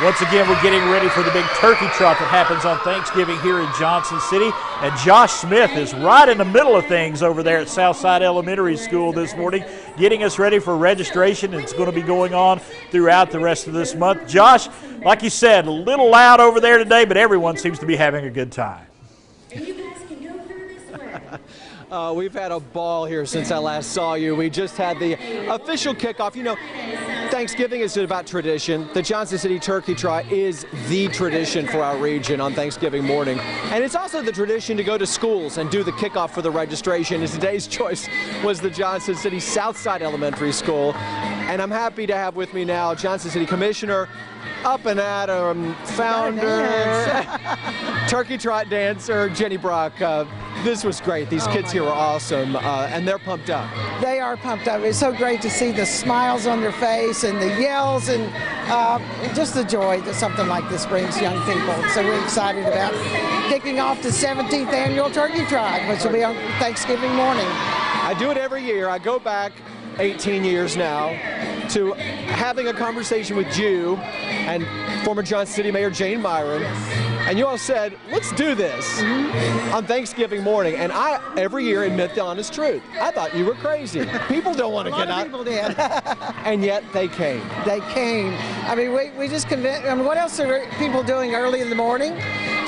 Once again, we're getting ready for the big turkey trot that happens on Thanksgiving here in Johnson City. And Josh Smith is right in the middle of things over there at Southside Elementary School this morning, getting us ready for registration. It's going to be going on throughout the rest of this month. Josh, like you said, a little loud over there today, but everyone seems to be having a good time. And you guys can go through this way. We've had a ball here since I last saw you. We just had the official kickoff. You know, Thanksgiving is about tradition. The Johnson City Turkey Trot is the tradition for our region on Thanksgiving morning. And it's also the tradition to go to schools and do the kickoff for the registration. And today's choice was the Johnson City Southside Elementary School. And I'm happy to have with me now Johnson City Commissioner, up and Adam, founder, Turkey Trot dancer, Jenny Brock. This was great. These kids here are awesome, and they're pumped up. They are pumped up. It's so great to see the smiles on their face and the yells and just the joy that something like this brings young people. So we're excited about kicking off the 17th annual Turkey Trot, which will be on Thanksgiving morning. I do it every year. I go back 18 years now to having a conversation with you and former Johnson City Mayor Jane Myron. And you all said, let's do this on Thanksgiving morning. And I, every year, admit the honest truth. I thought you were crazy. People don't want to get out. People did. And yet they came. They came. I mean, we just convinced. I mean, what else are people doing early in the morning?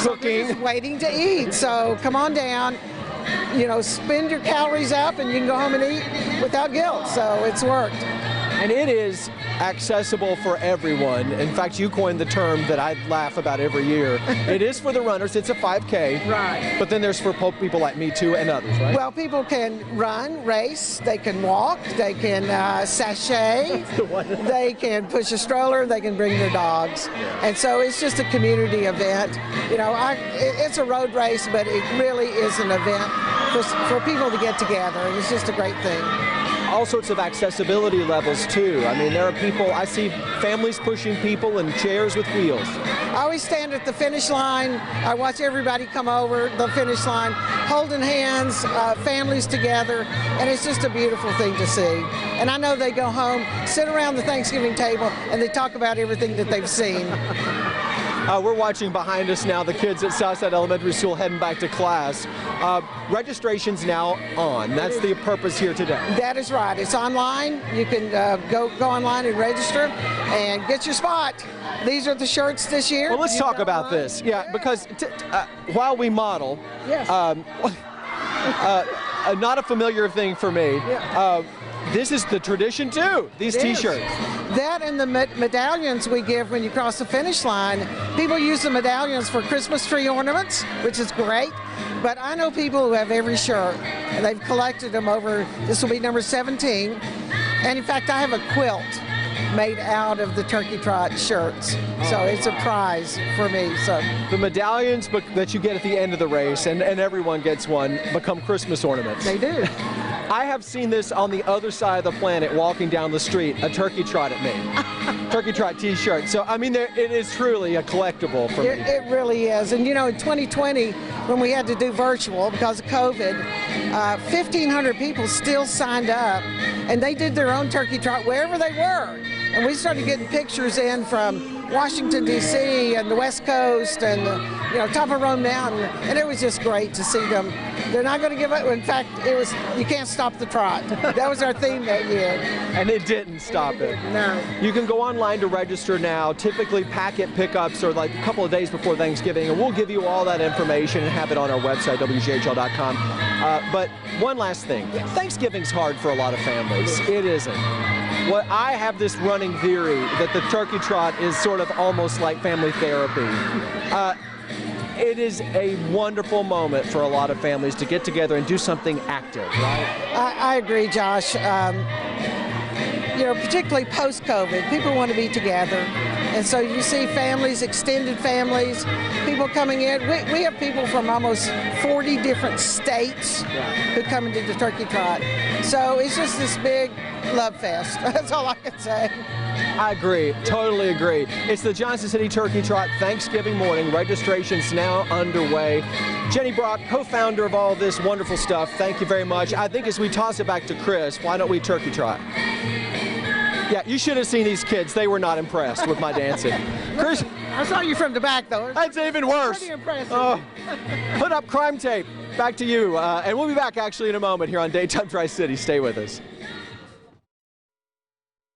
Cooking. Just waiting to eat. So come on down. You know, spend your calories up and you can go home and eat without guilt. So it's worked. And it is accessible for everyone. In fact, you coined the term that I laugh about every year. It is for the runners. It's a 5K. Right. But then there's for people like me too and others, right? Well, people can run, race, they can walk, they can sashay, they can push a stroller, they can bring their dogs. Yeah. And so it's just a community event. You know, it's a road race, but it really is an event for people to get together. And it's just a great thing. All sorts of accessibility levels too. I mean, there are people, I see families pushing people in chairs with wheels. I always stand at the finish line. I watch everybody come over the finish line, holding hands, families together, and it's just a beautiful thing to see. And I know they go home, sit around the Thanksgiving table, and they talk about everything that they've seen. We're watching behind us now the kids at Southside Elementary School heading back to class. Registration's now on. That's the purpose here today. That is right. It's online. You can go online and register and get your spot. These are the shirts this year. Well, let's talk about this. Yeah, because while we model, yes. Not a familiar thing for me. Yeah. This is the tradition too, these T-shirts. That and the medallions we give when you cross the finish line. People use the medallions for Christmas tree ornaments, which is great. But I know people who have every shirt, and they've collected them over, this will be number 17. And in fact, I have a quilt made out of the Turkey Trot shirts. So it's a prize for me. So the medallions that you get at the end of the race, and everyone gets one, become Christmas ornaments. They do. I have seen this on the other side of the planet walking down the street, a Turkey Trot at me. Turkey Trot T-shirt. So, I mean, it is truly a collectible for me. It really is. And, you know, in 2020, when we had to do virtual because of COVID, 1,500 people still signed up, and they did their own Turkey Trot wherever they were. And we started getting pictures in from Washington, D.C. and the West Coast and top of Rome Mountain, and it was just great to see them. They're not going to give up. In fact, it was, you can't stop the trot. That was our theme that year. And it didn't stop it. No. You can go online to register now. Typically packet pickups are like a couple of days before Thanksgiving, and we'll give you all that information and have it on our website, WJHL.com. But one last thing. Yes. Thanksgiving's hard for a lot of families. It isn't. Well, I have this running theory that the Turkey Trot is sort of almost like family therapy. It is a wonderful moment for a lot of families to get together and do something active, right? I agree, Josh. Particularly post-COVID, people want to be together. And so you see families, extended families, people coming in. We have people from almost 40 different states who come into the Turkey Trot. So it's just this big love fest. That's all I can say. I agree, totally agree. It's the Johnson City Turkey Trot Thanksgiving morning. Registration's now underway. Jenny Brock, co-founder of all this wonderful stuff, thank you very much. I think as we toss it back to Chris, why don't we Turkey Trot? Yeah, you should have seen these kids. They were not impressed with my dancing. Chris, I saw you from the back, though. that's even worse. Pretty impressive. Oh, put up crime tape. Back to you. And we'll be back actually in a moment here on Daytime Tri-City. Stay with us.